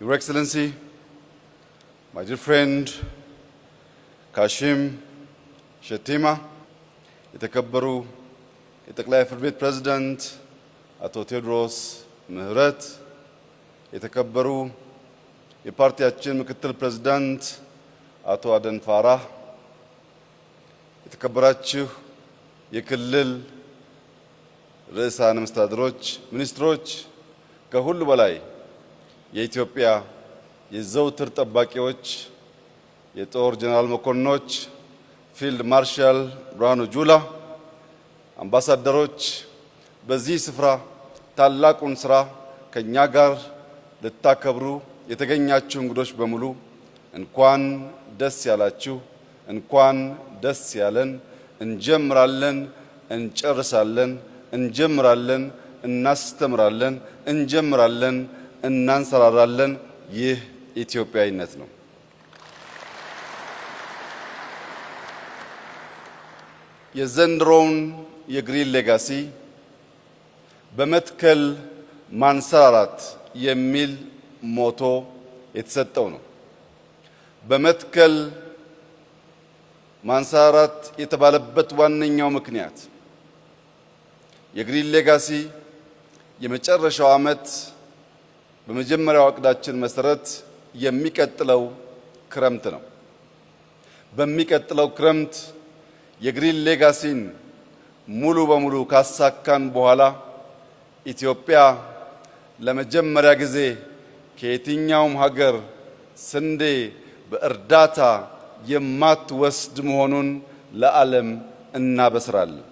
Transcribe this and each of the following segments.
Your Excellency, my dear friend Kashim Shettima, የተከበሩ የጠቅላይ ፍርድ ቤት ፕሬዝዳንት አቶ ቴዎድሮስ ምህረት፣ የተከበሩ የፓርቲያችን ምክትል ፕሬዝዳንት አቶ አደን ፋራህ፣ የተከበራችሁ የክልል ርዕሳነ መስተዳድሮች፣ ሚኒስትሮች፣ ከሁሉ በላይ የኢትዮጵያ የዘውትር ጠባቂዎች፣ የጦር ጀነራል መኮንኖች፣ ፊልድ ማርሻል ብርሃኑ ጁላ፣ አምባሳደሮች፣ በዚህ ስፍራ ታላቁን ስራ ከኛ ጋር ልታከብሩ የተገኛችሁ እንግዶች በሙሉ እንኳን ደስ ያላችሁ፣ እንኳን ደስ ያለን። እንጀምራለን፣ እንጨርሳለን፣ እንጀምራለን፣ እናስተምራለን፣ እንጀምራለን፣ እናንሰራራለን። ይህ ኢትዮጵያዊነት ነው። የዘንድሮውን የግሪን ሌጋሲ በመትከል ማንሰራራት የሚል ሞቶ የተሰጠው ነው። በመትከል ማንሰራራት የተባለበት ዋነኛው ምክንያት የግሪን ሌጋሲ የመጨረሻው ዓመት በመጀመሪያው ዕቅዳችን መሰረት የሚቀጥለው ክረምት ነው። በሚቀጥለው ክረምት የግሪን ሌጋሲን ሙሉ በሙሉ ካሳካን በኋላ ኢትዮጵያ ለመጀመሪያ ጊዜ ከየትኛውም ሀገር ስንዴ በእርዳታ የማትወስድ መሆኑን ለዓለም እናበስራለን።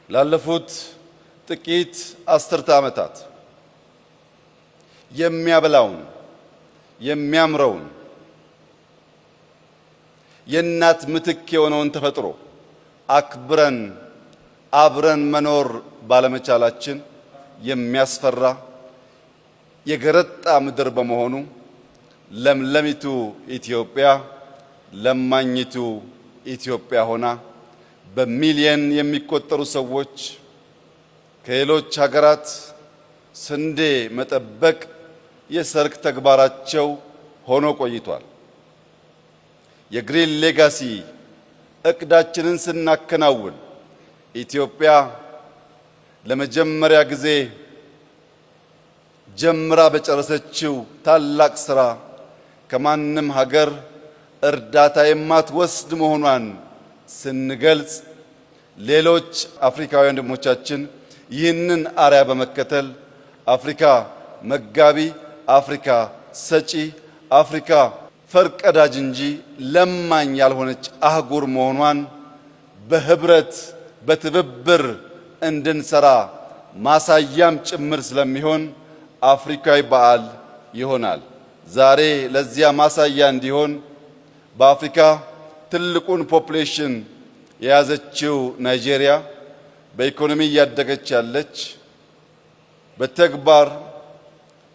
ላለፉት ጥቂት አስርተ ዓመታት የሚያበላውን የሚያምረውን የእናት ምትክ የሆነውን ተፈጥሮ አክብረን አብረን መኖር ባለመቻላችን የሚያስፈራ የገረጣ ምድር በመሆኑ ለምለሚቱ ኢትዮጵያ ለማኝቱ ኢትዮጵያ ሆና በሚሊየን የሚቆጠሩ ሰዎች ከሌሎች ሀገራት ስንዴ መጠበቅ የሰርክ ተግባራቸው ሆኖ ቆይቷል። የግሪን ሌጋሲ እቅዳችንን ስናከናውን ኢትዮጵያ ለመጀመሪያ ጊዜ ጀምራ በጨረሰችው ታላቅ ስራ ከማንም ሀገር እርዳታ የማትወስድ መሆኗን ስንገልጽ ሌሎች አፍሪካውያን ወንድሞቻችን ይህንን አርያ በመከተል አፍሪካ መጋቢ፣ አፍሪካ ሰጪ፣ አፍሪካ ፈርቀዳጅ እንጂ ለማኝ ያልሆነች አህጉር መሆኗን በህብረት በትብብር እንድንሰራ ማሳያም ጭምር ስለሚሆን አፍሪካዊ በዓል ይሆናል። ዛሬ ለዚያ ማሳያ እንዲሆን በአፍሪካ ትልቁን ፖፑሌሽን የያዘችው ናይጄሪያ በኢኮኖሚ እያደገች ያለች፣ በተግባር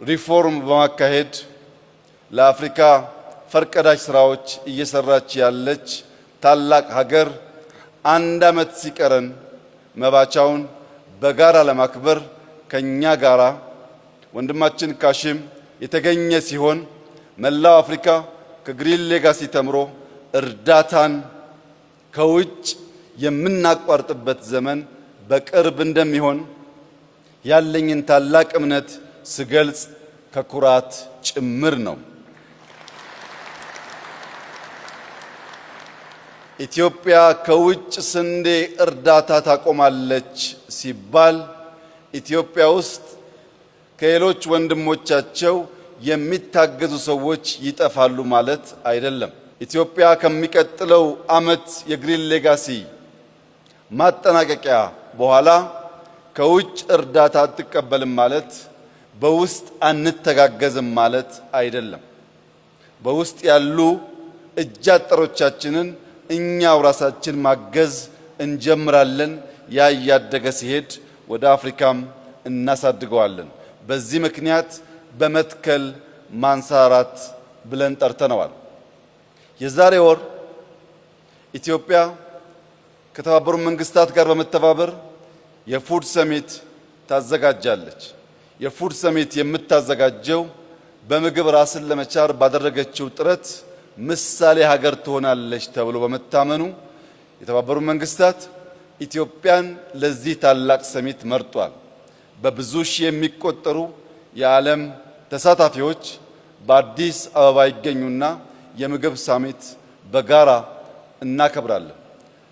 ሪፎርም በማካሄድ ለአፍሪካ ፈርቀዳጅ ስራዎች እየሰራች ያለች ታላቅ ሀገር አንድ ዓመት ሲቀረን መባቻውን በጋራ ለማክበር ከኛ ጋራ ወንድማችን ካሽም የተገኘ ሲሆን መላው አፍሪካ ከግሪን ሌጋሲ ተምሮ እርዳታን ከውጭ የምናቋርጥበት ዘመን በቅርብ እንደሚሆን ያለኝን ታላቅ እምነት ስገልጽ ከኩራት ጭምር ነው። ኢትዮጵያ ከውጭ ስንዴ እርዳታ ታቆማለች ሲባል ኢትዮጵያ ውስጥ ከሌሎች ወንድሞቻቸው የሚታገዙ ሰዎች ይጠፋሉ ማለት አይደለም። ኢትዮጵያ ከሚቀጥለው ዓመት የግሪን ሌጋሲ ማጠናቀቂያ በኋላ ከውጭ እርዳታ አትቀበልም ማለት በውስጥ አንተጋገዝም ማለት አይደለም። በውስጥ ያሉ እጅ አጠሮቻችንን እኛው ራሳችን ማገዝ እንጀምራለን። ያ እያደገ ሲሄድ ወደ አፍሪካም እናሳድገዋለን። በዚህ ምክንያት በመትከል ማንሰራራት ብለን ጠርተነዋል። የዛሬ ወር ኢትዮጵያ ከተባበሩት መንግስታት ጋር በመተባበር የፉድ ሰሚት ታዘጋጃለች። የፉድ ሰሚት የምታዘጋጀው በምግብ ራስን ለመቻል ባደረገችው ጥረት ምሳሌ ሀገር ትሆናለች ተብሎ በመታመኑ የተባበሩት መንግስታት ኢትዮጵያን ለዚህ ታላቅ ሰሚት መርጧል። በብዙ ሺህ የሚቆጠሩ የዓለም ተሳታፊዎች በአዲስ አበባ ይገኙና የምግብ ሰሚት በጋራ እናከብራለን።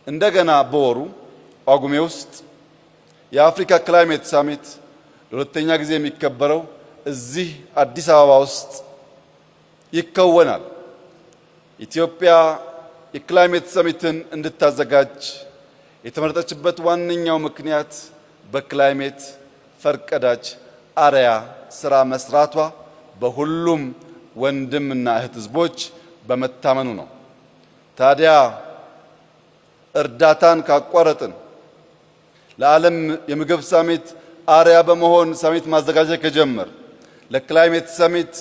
እንደገና በወሩ ጳጉሜ ውስጥ የአፍሪካ ክላይሜት ሰሚት ለሁለተኛ ጊዜ የሚከበረው እዚህ አዲስ አበባ ውስጥ ይከወናል። ኢትዮጵያ የክላይሜት ሰሚትን እንድታዘጋጅ የተመረጠችበት ዋነኛው ምክንያት በክላይሜት ፈርቀዳጅ አርአያ ስራ መስራቷ በሁሉም ወንድምና እህት ህዝቦች በመታመኑ ነው። ታዲያ እርዳታን ካቋረጥን ለዓለም የምግብ ሰሚት አርአያ በመሆን ሰሚት ማዘጋጀት ከጀመር ለክላይሜት ሰሚት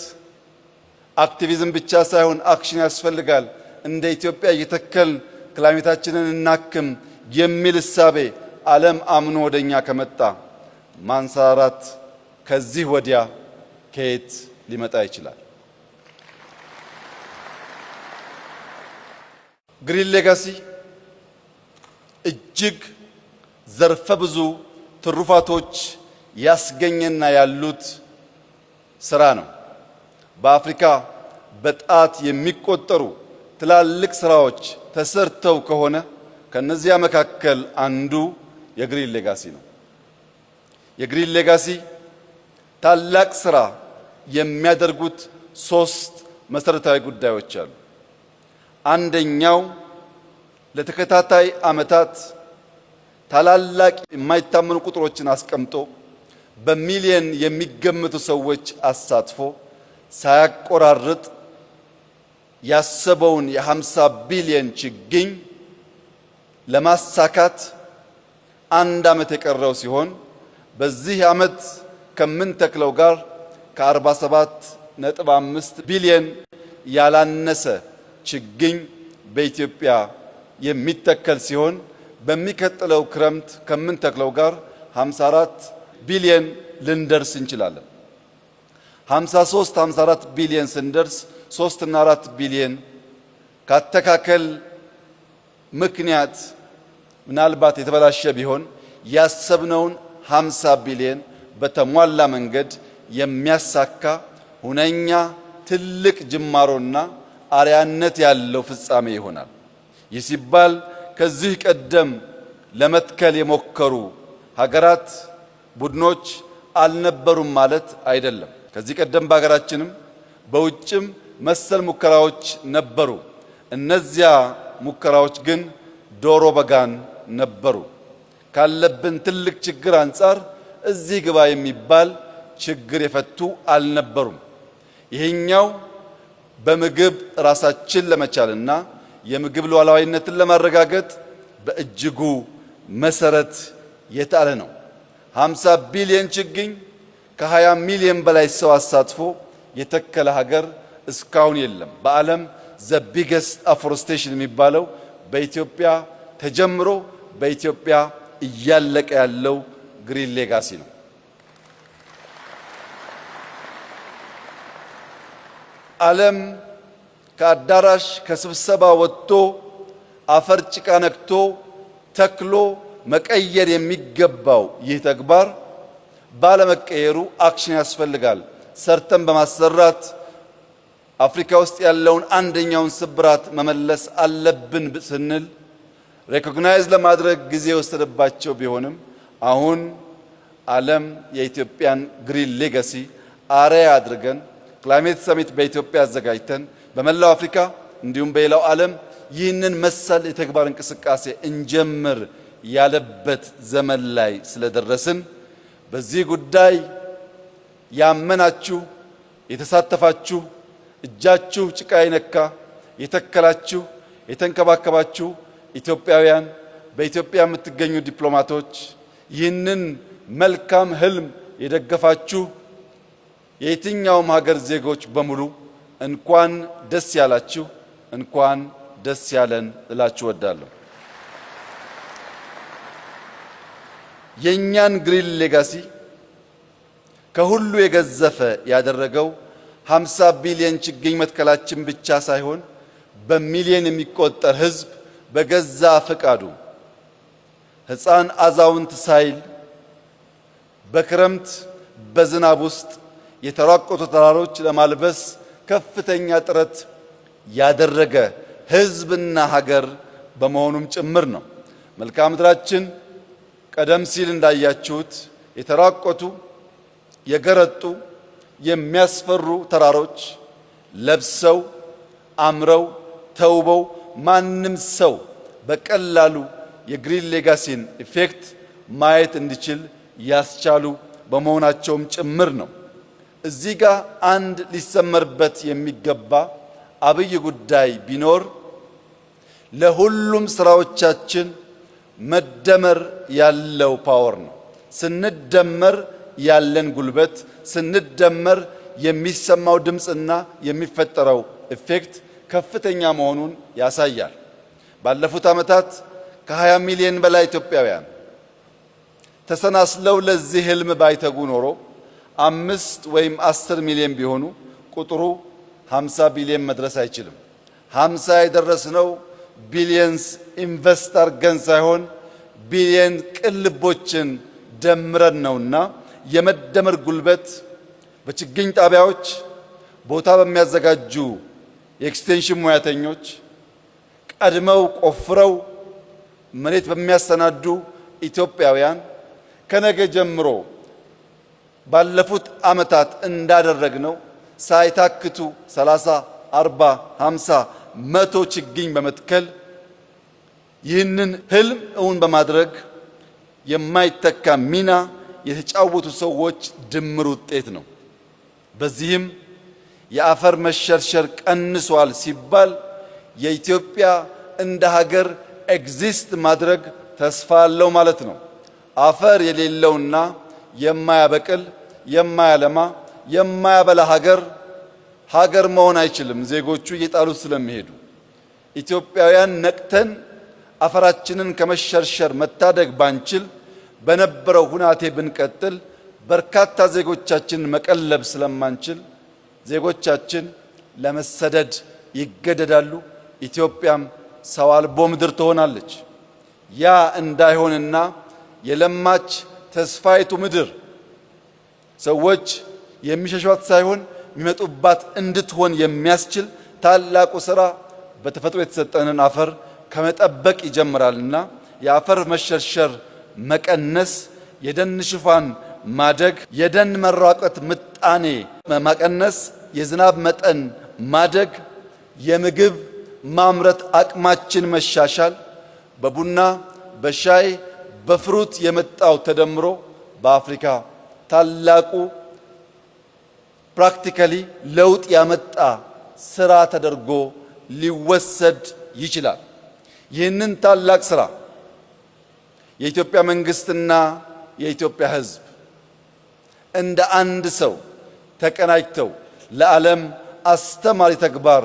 አክቲቪዝም ብቻ ሳይሆን አክሽን ያስፈልጋል። እንደ ኢትዮጵያ እየተከል ክላይሜታችንን እናክም የሚል እሳቤ ዓለም አምኖ ወደኛ ከመጣ ማንሰራራት ከዚህ ወዲያ ከየት ሊመጣ ይችላል? ግሪን ሌጋሲ እጅግ ዘርፈ ብዙ ትሩፋቶች ያስገኘና ያሉት ስራ ነው። በአፍሪካ በጣት የሚቆጠሩ ትላልቅ ስራዎች ተሰርተው ከሆነ ከነዚያ መካከል አንዱ የግሪን ሌጋሲ ነው። የግሪን ሌጋሲ ታላቅ ስራ የሚያደርጉት ሶስት መሰረታዊ ጉዳዮች አሉ። አንደኛው ለተከታታይ ዓመታት ታላላቅ የማይታመኑ ቁጥሮችን አስቀምጦ በሚሊየን የሚገመቱ ሰዎች አሳትፎ ሳያቆራርጥ ያሰበውን የ50 ቢሊየን ችግኝ ለማሳካት አንድ ዓመት የቀረው ሲሆን በዚህ ዓመት ከምንተክለው ጋር ከ47.5 ቢሊየን ያላነሰ ችግኝ በኢትዮጵያ የሚተከል ሲሆን በሚቀጥለው ክረምት ከምንተክለው ጋር 54 ቢሊየን ልንደርስ እንችላለን። 54 ቢሊየን ስንደርስ 3 እና 4 ቢሊየን ካተካከል ምክንያት ምናልባት የተበላሸ ቢሆን ያሰብነውን 50 ቢሊየን በተሟላ መንገድ የሚያሳካ ሁነኛ ትልቅ ጅማሮና አርአያነት ያለው ፍጻሜ ይሆናል። ይህ ሲባል ከዚህ ቀደም ለመትከል የሞከሩ ሀገራት፣ ቡድኖች አልነበሩም ማለት አይደለም። ከዚህ ቀደም በሀገራችንም በውጭም መሰል ሙከራዎች ነበሩ። እነዚያ ሙከራዎች ግን ዶሮ በጋን ነበሩ። ካለብን ትልቅ ችግር አንጻር እዚህ ግባ የሚባል ችግር የፈቱ አልነበሩም። ይሄኛው በምግብ ራሳችን ለመቻልና የምግብ ሉዓላዊነትን ለማረጋገጥ በእጅጉ መሰረት የጣለ ነው። 50 ቢሊዮን ችግኝ ከ20 ሚሊዮን በላይ ሰው አሳትፎ የተከለ ሀገር እስካሁን የለም። በዓለም ዘ ቢገስት አፎረስቴሽን የሚባለው በኢትዮጵያ ተጀምሮ በኢትዮጵያ እያለቀ ያለው ግሪን ሌጋሲ ነው። ዓለም ከአዳራሽ ከስብሰባ ወጥቶ አፈር ጭቃ ነክቶ ተክሎ መቀየር የሚገባው ይህ ተግባር ባለመቀየሩ አክሽን ያስፈልጋል። ሰርተን በማሰራት አፍሪካ ውስጥ ያለውን አንደኛውን ስብራት መመለስ አለብን ስንል ሬኮግናይዝ ለማድረግ ጊዜ የወሰደባቸው ቢሆንም አሁን ዓለም የኢትዮጵያን ግሪን ሌጋሲ አርአያ አድርገን ክላይሜት ሰሚት በኢትዮጵያ አዘጋጅተን በመላው አፍሪካ እንዲሁም በሌላው ዓለም ይህንን መሰል የተግባር እንቅስቃሴ እንጀምር ያለበት ዘመን ላይ ስለደረስን በዚህ ጉዳይ ያመናችሁ፣ የተሳተፋችሁ፣ እጃችሁ ጭቃ የነካ የተከላችሁ፣ የተንከባከባችሁ ኢትዮጵያውያን፣ በኢትዮጵያ የምትገኙ ዲፕሎማቶች፣ ይህንን መልካም ህልም የደገፋችሁ የየትኛውም ሀገር ዜጎች በሙሉ እንኳን ደስ ያላችሁ፣ እንኳን ደስ ያለን እላችሁ እወዳለሁ። የኛን ግሪን ሌጋሲ ከሁሉ የገዘፈ ያደረገው 50 ቢሊዮን ችግኝ መትከላችን ብቻ ሳይሆን በሚሊዮን የሚቆጠር ሕዝብ በገዛ ፈቃዱ ሕፃን አዛውንት ሳይል በክረምት በዝናብ ውስጥ የተራቆቱ ተራሮች ለማልበስ ከፍተኛ ጥረት ያደረገ ሕዝብና ሀገር በመሆኑም ጭምር ነው። መልክዓ ምድራችን ቀደም ሲል እንዳያችሁት የተራቆቱ የገረጡ የሚያስፈሩ ተራሮች ለብሰው አምረው ተውበው ማንም ሰው በቀላሉ የግሪን ሌጋሲን ኢፌክት ማየት እንዲችል ያስቻሉ በመሆናቸውም ጭምር ነው። እዚህ ጋር አንድ ሊሰመርበት የሚገባ አብይ ጉዳይ ቢኖር ለሁሉም ስራዎቻችን መደመር ያለው ፓወር ነው። ስንደመር ያለን ጉልበት፣ ስንደመር የሚሰማው ድምፅና የሚፈጠረው ኢፌክት ከፍተኛ መሆኑን ያሳያል። ባለፉት ዓመታት ከ20 ሚሊዮን በላይ ኢትዮጵያውያን ተሰናስለው ለዚህ ህልም ባይተጉ ኖሮ 5 ወይም 10 ሚሊዮን ቢሆኑ ቁጥሩ 50 ቢሊዮን መድረስ አይችልም። 50 የደረስነው ቢሊየንስ ኢንቨስት አድርገን ሳይሆን ቢሊየን ቅልቦችን ደምረን ነውና የመደመር ጉልበት በችግኝ ጣቢያዎች ቦታ በሚያዘጋጁ የኤክስቴንሽን ሙያተኞች ቀድመው ቆፍረው መሬት በሚያሰናዱ ኢትዮጵያውያን ከነገ ጀምሮ ባለፉት ዓመታት እንዳደረግነው ሳይታክቱ 30፣ 40፣ 50፣ 100 ችግኝ በመትከል ይህንን ህልም እውን በማድረግ የማይተካ ሚና የተጫወቱ ሰዎች ድምር ውጤት ነው። በዚህም የአፈር መሸርሸር ቀንሷል ሲባል የኢትዮጵያ እንደ ሀገር ኤግዚስት ማድረግ ተስፋ አለው ማለት ነው። አፈር የሌለውና የማያበቅል የማያለማ የማያበላ ሀገር መሆን አይችልም። ዜጎቹ እየጣሉት ስለሚሄዱ ኢትዮጵያውያን ነቅተን አፈራችንን ከመሸርሸር መታደግ ባንችል በነበረው ሁናቴ ብንቀጥል በርካታ ዜጎቻችንን መቀለብ ስለማንችል ዜጎቻችን ለመሰደድ ይገደዳሉ። ኢትዮጵያም ሰው አልቦ ምድር ትሆናለች። ያ እንዳይሆንና የለማች ተስፋይቱ ምድር ሰዎች የሚሸሿት ሳይሆን የሚመጡባት እንድትሆን የሚያስችል ታላቁ ሥራ በተፈጥሮ የተሰጠንን አፈር ከመጠበቅ ይጀምራልና የአፈር መሸርሸር መቀነስ፣ የደን ሽፋን ማደግ፣ የደን መራቆት ምጣኔ መቀነስ፣ የዝናብ መጠን ማደግ፣ የምግብ ማምረት አቅማችን መሻሻል፣ በቡና በሻይ በፍሩት የመጣው ተደምሮ በአፍሪካ ታላቁ ፕራክቲካሊ ለውጥ ያመጣ ስራ ተደርጎ ሊወሰድ ይችላል። ይህንን ታላቅ ስራ የኢትዮጵያ መንግስትና የኢትዮጵያ ሕዝብ እንደ አንድ ሰው ተቀናጅተው ለዓለም አስተማሪ ተግባር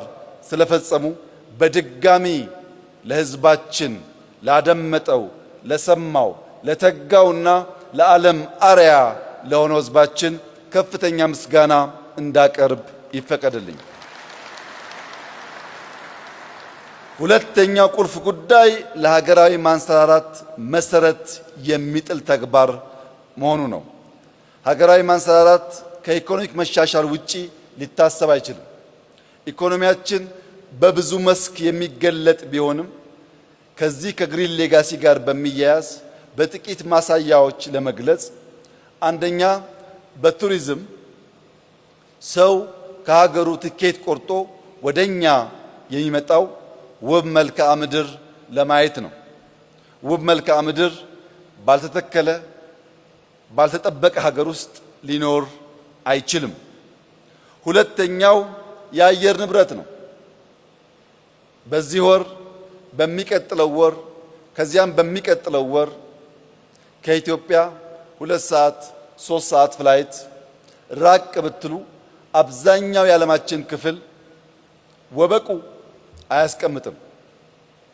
ስለፈጸሙ በድጋሚ ለሕዝባችን ላደመጠው፣ ለሰማው፣ ለተጋውና ለዓለም አርያ ለሆነው ሕዝባችን ከፍተኛ ምስጋና እንዳቀርብ ይፈቀድልኝ። ሁለተኛው ቁልፍ ጉዳይ ለሀገራዊ ማንሰራራት መሰረት የሚጥል ተግባር መሆኑ ነው። ሀገራዊ ማንሰራራት ከኢኮኖሚክ መሻሻል ውጪ ሊታሰብ አይችልም። ኢኮኖሚያችን በብዙ መስክ የሚገለጥ ቢሆንም ከዚህ ከግሪን ሌጋሲ ጋር በሚያያዝ በጥቂት ማሳያዎች ለመግለጽ፣ አንደኛ በቱሪዝም ሰው ከሀገሩ ትኬት ቆርጦ ወደኛ የሚመጣው ውብ መልክዓ ምድር ለማየት ነው። ውብ መልክዓ ምድር ባልተተከለ ባልተጠበቀ ሀገር ውስጥ ሊኖር አይችልም። ሁለተኛው የአየር ንብረት ነው። በዚህ ወር፣ በሚቀጥለው ወር፣ ከዚያም በሚቀጥለው ወር ከኢትዮጵያ 2 ሰዓት 3 ሰዓት ፍላይት ራቅ ብትሉ አብዛኛው የዓለማችን ክፍል ወበቁ አያስቀምጥም።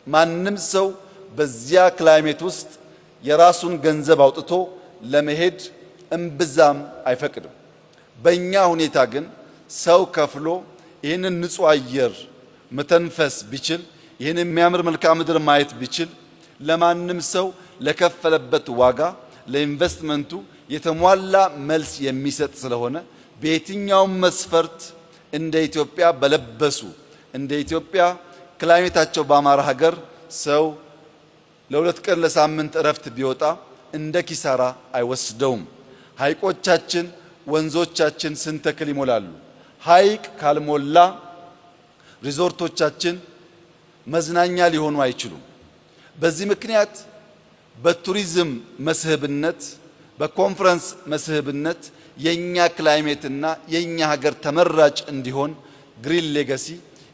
ማንም ሰው በዚያ ክላይሜት ውስጥ የራሱን ገንዘብ አውጥቶ ለመሄድ እምብዛም አይፈቅድም። በእኛ ሁኔታ ግን ሰው ከፍሎ ይህንን ንጹህ አየር መተንፈስ ቢችል ይህን የሚያምር መልክዓ ምድር ማየት ቢችል ለማንም ሰው ለከፈለበት ዋጋ ለኢንቨስትመንቱ የተሟላ መልስ የሚሰጥ ስለሆነ በየትኛውም መስፈርት እንደ ኢትዮጵያ በለበሱ እንደ ኢትዮጵያ ክላይሜታቸው ባማረ ሀገር ሰው ለሁለት ቀን ለሳምንት እረፍት ቢወጣ እንደ ኪሳራ አይወስደውም። ሐይቆቻችን ወንዞቻችን ስንተክል ይሞላሉ። ሐይቅ ካልሞላ ሪዞርቶቻችን መዝናኛ ሊሆኑ አይችሉም። በዚህ ምክንያት በቱሪዝም መስህብነት በኮንፈረንስ መስህብነት የኛ ክላይሜትና የኛ ሀገር ተመራጭ እንዲሆን ግሪን ሌጋሲ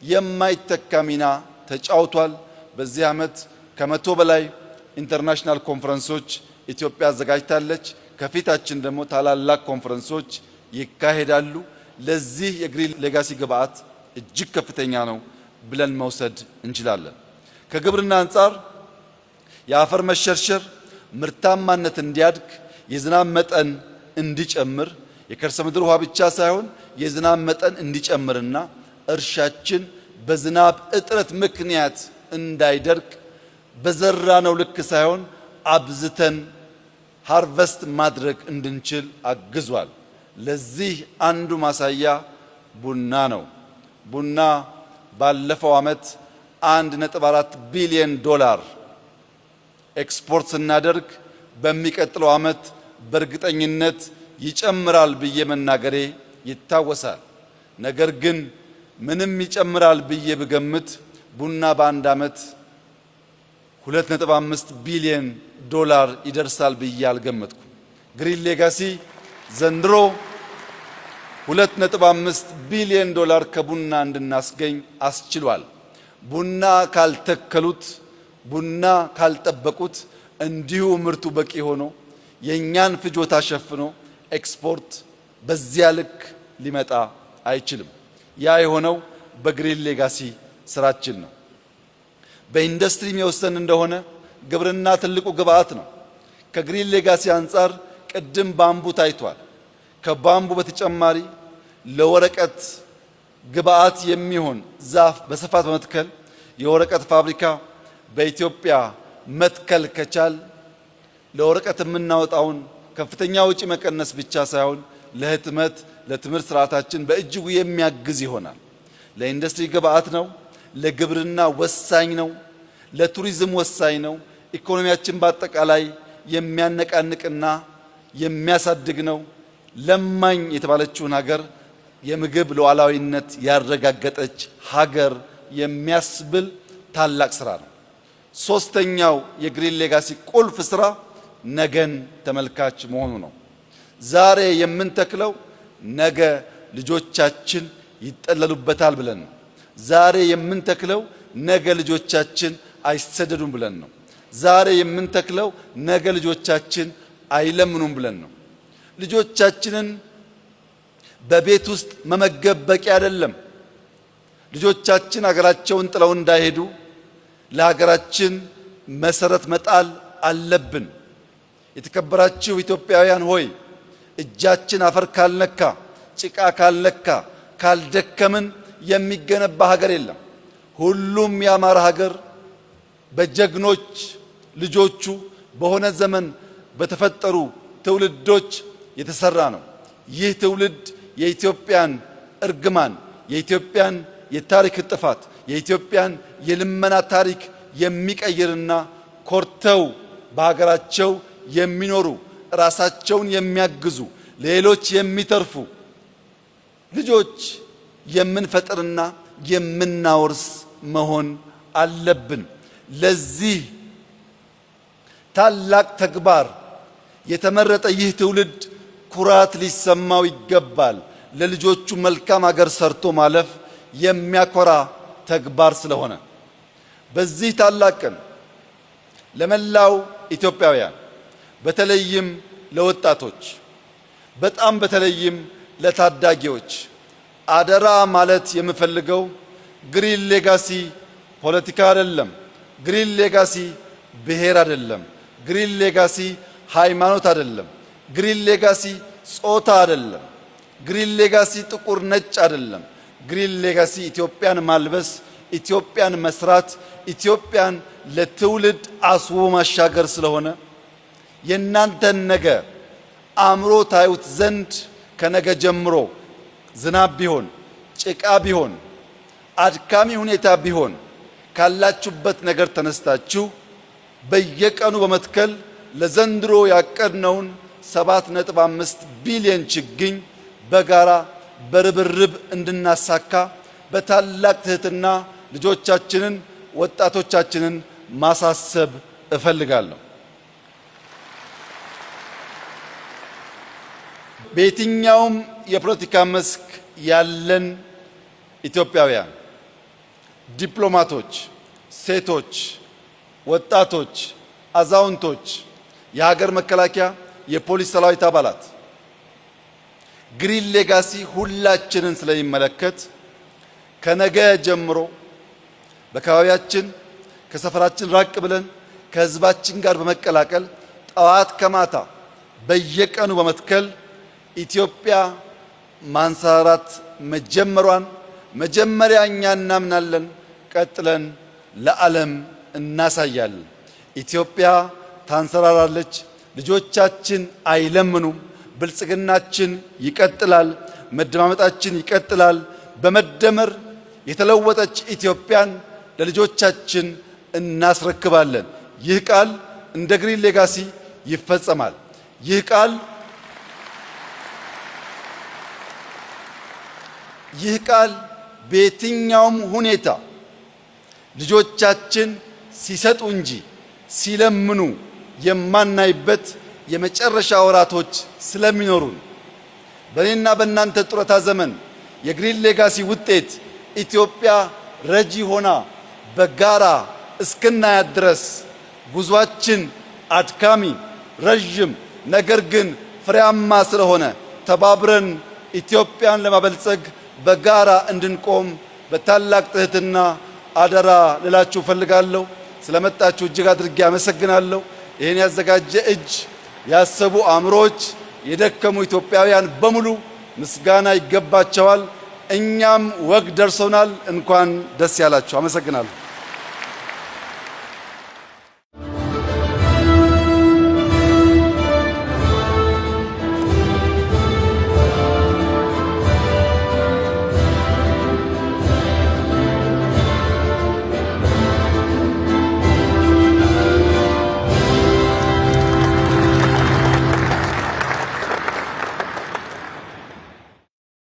የማይተካ ሚና ተጫውቷል። በዚህ ዓመት ከመቶ በላይ ኢንተርናሽናል ኮንፈረንሶች ኢትዮጵያ አዘጋጅታለች። ከፊታችን ደግሞ ታላላቅ ኮንፈረንሶች ይካሄዳሉ። ለዚህ የግሪን ሌጋሲ ግብዓት እጅግ ከፍተኛ ነው ብለን መውሰድ እንችላለን። ከግብርና አንጻር የአፈር መሸርሸር ምርታማነት እንዲያድግ የዝናብ መጠን እንዲጨምር የከርሰ ምድር ውሃ ብቻ ሳይሆን የዝናብ መጠን እንዲጨምርና እርሻችን በዝናብ እጥረት ምክንያት እንዳይደርቅ በዘራነው ልክ ሳይሆን አብዝተን ሃርቨስት ማድረግ እንድንችል አግዟል። ለዚህ አንዱ ማሳያ ቡና ነው። ቡና ባለፈው ዓመት 1.4 ቢሊዮን ዶላር ኤክስፖርት ስናደርግ በሚቀጥለው ዓመት በእርግጠኝነት ይጨምራል ብዬ መናገሬ ይታወሳል። ነገር ግን ምንም ይጨምራል ብዬ ብገምት ቡና በአንድ ዓመት 2.5 ቢሊዮን ዶላር ይደርሳል ብዬ አልገመትኩም። ግሪን ሌጋሲ ዘንድሮ 2.5 ቢሊዮን ዶላር ከቡና እንድናስገኝ አስችሏል። ቡና ካልተከሉት ቡና ካልጠበቁት እንዲሁ ምርቱ በቂ ሆኖ የኛን ፍጆታ ሸፍኖ ኤክስፖርት በዚያ ልክ ሊመጣ አይችልም። ያ የሆነው በግሪን ሌጋሲ ስራችን ነው። በኢንዱስትሪ የሚወሰን እንደሆነ ግብርና ትልቁ ግብዓት ነው። ከግሪን ሌጋሲ አንጻር ቅድም ባምቡ ታይቷል። ከባምቡ በተጨማሪ ለወረቀት ግብዓት የሚሆን ዛፍ በስፋት በመትከል የወረቀት ፋብሪካ በኢትዮጵያ መትከል ከቻል ለወረቀት የምናወጣውን ከፍተኛ ወጪ መቀነስ ብቻ ሳይሆን ለህትመት ለትምህርት ስርዓታችን በእጅጉ የሚያግዝ ይሆናል። ለኢንዱስትሪ ግብዓት ነው። ለግብርና ወሳኝ ነው። ለቱሪዝም ወሳኝ ነው። ኢኮኖሚያችን በአጠቃላይ የሚያነቃንቅና የሚያሳድግ ነው። ለማኝ የተባለችውን ሀገር የምግብ ሉዓላዊነት ያረጋገጠች ሀገር የሚያስብል ታላቅ ስራ ነው። ሶስተኛው የግሪን ሌጋሲ ቁልፍ ስራ ነገን ተመልካች መሆኑ ነው። ዛሬ የምንተክለው ነገ ልጆቻችን ይጠለሉበታል ብለን ነው። ዛሬ የምንተክለው ነገ ልጆቻችን አይሰደዱም ብለን ነው። ዛሬ የምንተክለው ነገ ልጆቻችን አይለምኑም ብለን ነው። ልጆቻችንን በቤት ውስጥ መመገብ በቂ አይደለም። ልጆቻችን ሀገራቸውን ጥለው እንዳይሄዱ ለሀገራችን መሰረት መጣል አለብን። የተከበራችሁ ኢትዮጵያውያን ሆይ እጃችን አፈር ካልነካ ጭቃ ካልነካ ካልደከምን የሚገነባ ሀገር የለም። ሁሉም ያማረ ሀገር በጀግኖች ልጆቹ በሆነ ዘመን በተፈጠሩ ትውልዶች የተሰራ ነው። ይህ ትውልድ የኢትዮጵያን እርግማን፣ የኢትዮጵያን የታሪክ ጥፋት፣ የኢትዮጵያን የልመና ታሪክ የሚቀይርና ኮርተው በሀገራቸው የሚኖሩ ራሳቸውን የሚያግዙ ሌሎች የሚተርፉ ልጆች የምንፈጥርና የምናወርስ መሆን አለብን። ለዚህ ታላቅ ተግባር የተመረጠ ይህ ትውልድ ኩራት ሊሰማው ይገባል። ለልጆቹ መልካም ሀገር ሰርቶ ማለፍ የሚያኮራ ተግባር ስለሆነ በዚህ ታላቅ ቀን ለመላው ኢትዮጵያውያን በተለይም ለወጣቶች በጣም በተለይም ለታዳጊዎች አደራ ማለት የምፈልገው ግሪን ሌጋሲ ፖለቲካ አይደለም። ግሪን ሌጋሲ ብሔር አይደለም። ግሪን ሌጋሲ ሃይማኖት አይደለም። ግሪን ሌጋሲ ጾታ አይደለም። ግሪን ሌጋሲ ጥቁር ነጭ አይደለም። ግሪን ሌጋሲ ኢትዮጵያን ማልበስ፣ ኢትዮጵያን መስራት፣ ኢትዮጵያን ለትውልድ አስቦ ማሻገር ስለሆነ የእናንተን ነገ አምሮ ታዩት ዘንድ ከነገ ጀምሮ ዝናብ ቢሆን ጭቃ ቢሆን አድካሚ ሁኔታ ቢሆን ካላችሁበት ነገር ተነስታችሁ በየቀኑ በመትከል ለዘንድሮ ያቀድነውን 7.5 ቢሊዮን ችግኝ በጋራ በርብርብ እንድናሳካ በታላቅ ትህትና ልጆቻችንን ወጣቶቻችንን ማሳሰብ እፈልጋለሁ። በየትኛውም የፖለቲካ መስክ ያለን ኢትዮጵያውያን ዲፕሎማቶች፣ ሴቶች፣ ወጣቶች፣ አዛውንቶች፣ የሀገር መከላከያ፣ የፖሊስ ሰራዊት አባላት ግሪን ሌጋሲ ሁላችንን ስለሚመለከት ከነገ ጀምሮ በአካባቢያችን ከሰፈራችን ራቅ ብለን ከህዝባችን ጋር በመቀላቀል ጠዋት ከማታ በየቀኑ በመትከል ኢትዮጵያ ማንሰራራት መጀመሯን መጀመሪያ እኛ እናምናለን፣ ቀጥለን ለዓለም እናሳያለን። ኢትዮጵያ ታንሰራራለች። ልጆቻችን አይለምኑም። ብልጽግናችን ይቀጥላል። መደማመጣችን ይቀጥላል። በመደመር የተለወጠች ኢትዮጵያን ለልጆቻችን እናስረክባለን። ይህ ቃል እንደ ግሪን ሌጋሲ ይፈጸማል። ይህ ቃል በየትኛውም ሁኔታ ልጆቻችን ሲሰጡ እንጂ ሲለምኑ የማናይበት የመጨረሻ ወራቶች ስለሚኖሩን በእኔና በእናንተ ጡረታ ዘመን የግሪን ሌጋሲ ውጤት ኢትዮጵያ ረጂ ሆና በጋራ እስክናያት ድረስ ጉዟችን አድካሚ፣ ረጅም ነገር ግን ፍሬያማ ስለሆነ ተባብረን ኢትዮጵያን ለማበልጸግ በጋራ እንድንቆም በታላቅ ትህትና አደራ ልላችሁ ፈልጋለሁ። ስለመጣችሁ እጅግ አድርጌ አመሰግናለሁ። ይህን ያዘጋጀ እጅ፣ ያሰቡ አእምሮዎች፣ የደከሙ ኢትዮጵያውያን በሙሉ ምስጋና ይገባቸዋል። እኛም ወግ ደርሶናል። እንኳን ደስ ያላችሁ። አመሰግናለሁ።